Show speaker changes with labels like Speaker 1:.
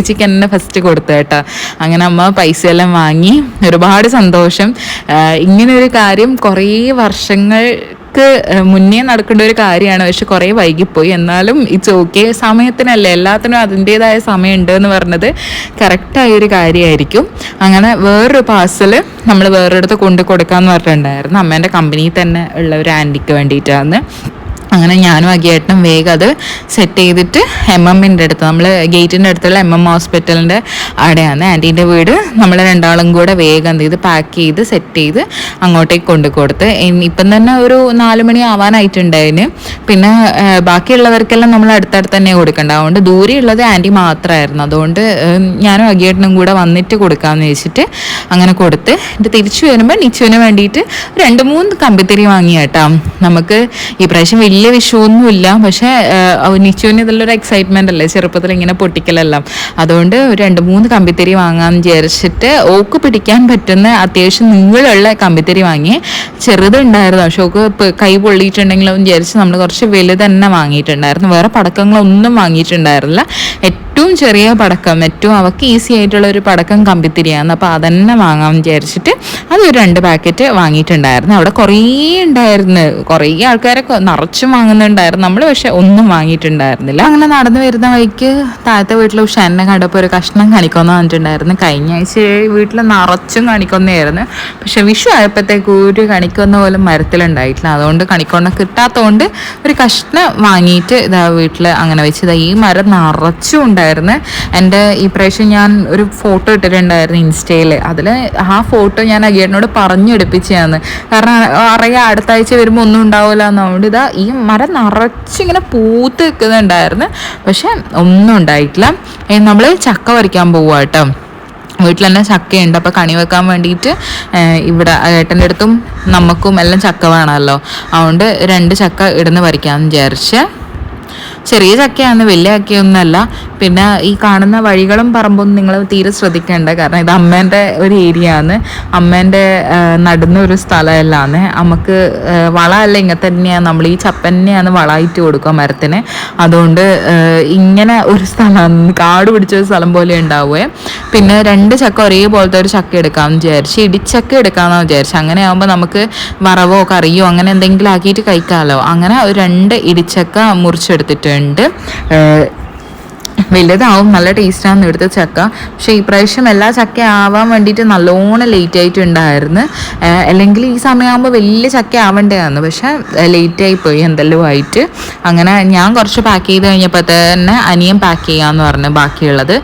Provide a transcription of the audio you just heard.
Speaker 1: ചേച്ചിക്ക് എന്നെ ഫസ്റ്റ് കൊടുത്തു കേട്ടോ. അങ്ങനെ അമ്മ പൈസയെല്ലാം വാങ്ങി. ഒരുപാട് സന്തോഷം. ഇങ്ങനെ ഒരു കാര്യം കുറേ വർഷങ്ങൾക്ക് മുന്നേ നടക്കേണ്ട ഒരു കാര്യമാണ്, പക്ഷെ കുറേ വൈകിപ്പോയി. എന്നാലും ഇറ്റ്സ് ഓക്കെ, സമയത്തിനല്ലേ, എല്ലാത്തിനും അതിൻ്റേതായ സമയമുണ്ട് എന്ന് പറഞ്ഞത് കറക്റ്റായൊരു കാര്യമായിരിക്കും. അങ്ങനെ വേറൊരു പാഴ്സൽ നമ്മൾ വേറൊരിടത്ത് കൊണ്ട് കൊടുക്കാമെന്ന് പറഞ്ഞിട്ടുണ്ടായിരുന്നു. അമ്മേൻ്റെ കമ്പനിയിൽ തന്നെ ഉള്ള ഒരു ആൻറ്റിക്ക് വേണ്ടിയിട്ടാണ്. അങ്ങനെ ഞാനും അഗിയേട്ടനും വേഗം അത് സെറ്റ് ചെയ്തിട്ട് MM-ൻ്റെ അടുത്ത്, നമ്മൾ ഗേറ്റിൻ്റെ അടുത്തുള്ള MM ഹോസ്പിറ്റലിൻ്റെ അവിടെയാണ് ആൻറ്റീൻ്റെ വീട്. നമ്മൾ രണ്ടാളും കൂടെ വേഗം എന്ത് ചെയ്ത് പാക്ക് ചെയ്ത് സെറ്റ് ചെയ്ത് അങ്ങോട്ടേക്ക് കൊണ്ട് കൊടുത്ത്. ഇപ്പം തന്നെ ഒരു 4 മണി ആവാനായിട്ടുണ്ടായിന്. പിന്നെ ബാക്കിയുള്ളവർക്കെല്ലാം നമ്മൾ അടുത്തടുത്ത് തന്നെ കൊടുക്കണ്ട, അതുകൊണ്ട് ദൂരെയുള്ളത് ആൻറ്റി മാത്രമായിരുന്നു. അതുകൊണ്ട് ഞാനും അഗിയേട്ടനും കൂടെ വന്നിട്ട് കൊടുക്കാമെന്ന് വെച്ചിട്ട് അങ്ങനെ കൊടുത്ത്. എന്നിട്ട് തിരിച്ചു വരുമ്പോൾ നിച്ചുവിന് വേണ്ടിയിട്ട് 2-3 കമ്പിത്തിരി വാങ്ങി കേട്ടോ. നമുക്ക് ഈ പ്രാവശ്യം വലിയ വിഷുവൊന്നുമില്ല, പക്ഷേ നിച്ചുവിന് ഇതിലൊരു എക്സൈറ്റ്മെൻ്റ് അല്ലേ, ചെറുപ്പത്തിൽ ഇങ്ങനെ പൊട്ടിക്കലെല്ലാം. അതുകൊണ്ട് 2-3 കമ്പിത്തിരി വാങ്ങാമെന്ന് വിചാരിച്ചിട്ട് ഓക്ക് പിടിക്കാൻ പറ്റുന്ന അത്യാവശ്യം നീളമുള്ള കമ്പിത്തിരി വാങ്ങി. ചെറുതുണ്ടായിരുന്നു, പക്ഷെ ഓക്ക് കൈ പൊള്ളിയിട്ടുണ്ടെങ്കിലും വിചാരിച്ച് നമ്മൾ കുറച്ച് വലുത് തന്നെ വാങ്ങിയിട്ടുണ്ടായിരുന്നു. വേറെ പടക്കങ്ങളൊന്നും വാങ്ങിയിട്ടുണ്ടായിരുന്നില്ല. ഏറ്റവും ചെറിയ പടക്കം, ഏറ്റവും അവർക്ക് ഈസി ആയിട്ടുള്ള ഒരു പടക്കം കമ്പിത്തിരിയാണ്. അപ്പോൾ അതന്നെ വാങ്ങാമെന്ന് വിചാരിച്ചിട്ട് അതൊരു 2 പാക്കറ്റ് വാങ്ങിയിട്ടുണ്ടായിരുന്നു. അവിടെ കുറേ ഉണ്ടായിരുന്നു, കുറേ ആൾക്കാരൊക്കെ നിറച്ചും വാങ്ങുന്നുണ്ടായിരുന്നു. നമ്മൾ പക്ഷെ ഒന്നും വാങ്ങിയിട്ടുണ്ടായിരുന്നില്ല. അങ്ങനെ നടന്നു വരുന്ന വഴിക്ക് താഴത്തെ വീട്ടിൽ ഉഷാനെ കണ്ടപ്പോൾ ഒരു കഷ്ണം കണിക്കൊന്ന വന്നിട്ടുണ്ടായിരുന്നു. കഴിഞ്ഞ ആഴ്ച വീട്ടിൽ നിറച്ചും കണിക്കൊന്നയായിരുന്നു, പക്ഷെ വിഷു ആയപ്പോഴത്തേക്ക് ഒരു കണിക്കൊന്ന പോലും മരത്തിലുണ്ടായിട്ടില്ല. അതുകൊണ്ട് കണിക്കൊന്ന കിട്ടാത്തതുകൊണ്ട് ഒരു കഷ്ണം വാങ്ങിയിട്ട് ഇതാ വീട്ടിൽ അങ്ങനെ വെച്ചത്. ഈ മരം നിറച്ചും ഉണ്ടായിരുന്നു. എൻ്റെ ഈ പ്രാവശ്യം ഞാൻ ഒരു ഫോട്ടോ ഇട്ടിട്ടുണ്ടായിരുന്നു ഇൻസ്റ്റയിൽ. അതിൽ ആ ഫോട്ടോ ഞാൻ അഗിയേട്ടനോട് പറഞ്ഞെടുപ്പിച്ചതാണ്. കാരണം അറിയാം അടുത്ത ആഴ്ച വരുമ്പോൾ ഒന്നും ഉണ്ടാവില്ല എന്നുകൊണ്ട് ഇതാ ഈ മരം നിറച്ചിങ്ങനെ പൂത്ത് നിൽക്കുന്നുണ്ടായിരുന്നു, പക്ഷെ ഒന്നും ഉണ്ടായിട്ടില്ല. നമ്മൾ ചക്ക പറിക്കാൻ പോവുക കേട്ടോ. വീട്ടിൽ തന്നെ ചക്കയുണ്ട്. അപ്പോൾ കണി വെക്കാൻ വേണ്ടിയിട്ട് ഇവിടെ ഏട്ടൻ്റെ അടുത്തും നമുക്കും എല്ലാം ചക്ക വേണമല്ലോ. അതുകൊണ്ട് 2 ചക്ക ഇടുന്ന് പറിക്കാമെന്ന് വിചാരിച്ച്. ചെറിയ ചക്കയാണ്, വലിയ ചക്കയൊന്നുമല്ല. പിന്നെ ഈ കാണുന്ന വഴികളും പറമ്പൊന്നും നിങ്ങൾ തീരെ ശ്രദ്ധിക്കേണ്ട, കാരണം ഇത് അമ്മേൻ്റെ ഒരു ഏരിയ ആണ്. അമ്മേൻ്റെ നടുന്ന ഒരു സ്ഥലമെല്ലാമാണ്. നമുക്ക് വളമല്ല, ഇങ്ങനെ തന്നെയാണ് നമ്മൾ ഈ ചപ്പന്നെയാണ് വളമായിട്ട് കൊടുക്കുക മരത്തിന്. അതുകൊണ്ട് ഇങ്ങനെ ഒരു സ്ഥലം, കാട് പിടിച്ചൊരു സ്ഥലം പോലെ ഉണ്ടാവുകയെ. പിന്നെ 2 ചക്ക ഒരേപോലത്തെ ഒരു ചക്ക എടുക്കാമെന്ന് വിചാരിച്ച്, ഇടിച്ചക്ക എടുക്കാമെന്ന് വിചാരിച്ചു. അങ്ങനെ ആകുമ്പോൾ നമുക്ക് വറവോ കറിയോ അങ്ങനെ എന്തെങ്കിലും ആക്കിയിട്ട് കഴിക്കാമല്ലോ. അങ്ങനെ ഒരു 2 ഇടിച്ചക്ക മുറിച്ചെടുത്തിട്ടുണ്ട്. വലുതാവും, നല്ല ടേസ്റ്റാണ് ഇവിടുത്തെ ചക്ക. പക്ഷേ ഈ പ്രാവശ്യം എല്ലാ ചക്ക ആവാൻ വേണ്ടിയിട്ട് നല്ലോണം ലേറ്റ് ആയിട്ടുണ്ടായിരുന്നു. അല്ലെങ്കിൽ ഈ സമയമാകുമ്പോൾ വലിയ ചക്ക ആവേണ്ടതാണ്, പക്ഷെ ലേറ്റായിപ്പോയി എന്തെല്ലാം ആയിട്ട്. അങ്ങനെ ഞാൻ കുറച്ച് പാക്ക് ചെയ്ത് കഴിഞ്ഞപ്പോൾ തന്നെ അനിയൻ പാക്ക് ചെയ്യാമെന്ന് പറഞ്ഞു ബാക്കിയുള്ളത്.